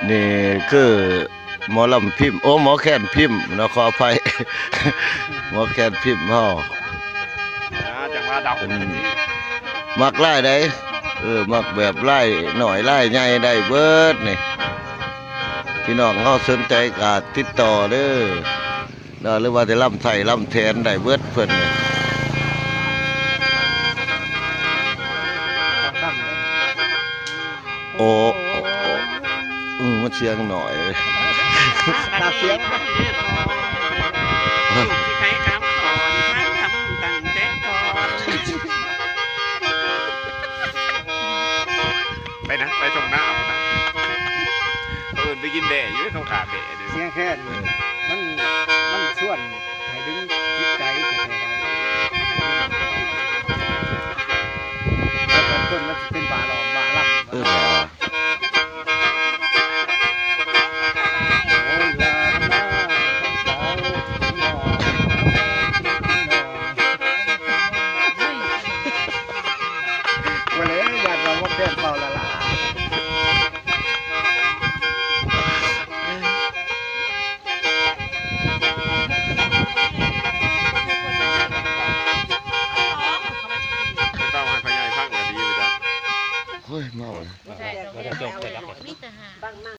นี่คือหมอลำพิมพ์โอ้หมอแคนพิมพ์นะขออภัย หมอแคนพิมพ์เฮา จังว่าดาว เป็นมักไล่ได้มักแบบไล่หน่อยไล่ใหญ่ได้เบิดนี่พี่น้องเฮาสนใจก็ติดต่อเด้อเนาะหรือว่าจะลำไทยลำแทนได้เบิดเพิ่นนี่โอ้มันเสียงหน่อย ตาเสียง ลูกที่ใครคำขอนท่านทำตั้งแต่ก่อน ไปนะไปตรงหน้าเอานะเอินไปกินแดดอยู่เขาขาดแดด เสียงแค่นี้มันส่วนให้ดึงจิตใจแท้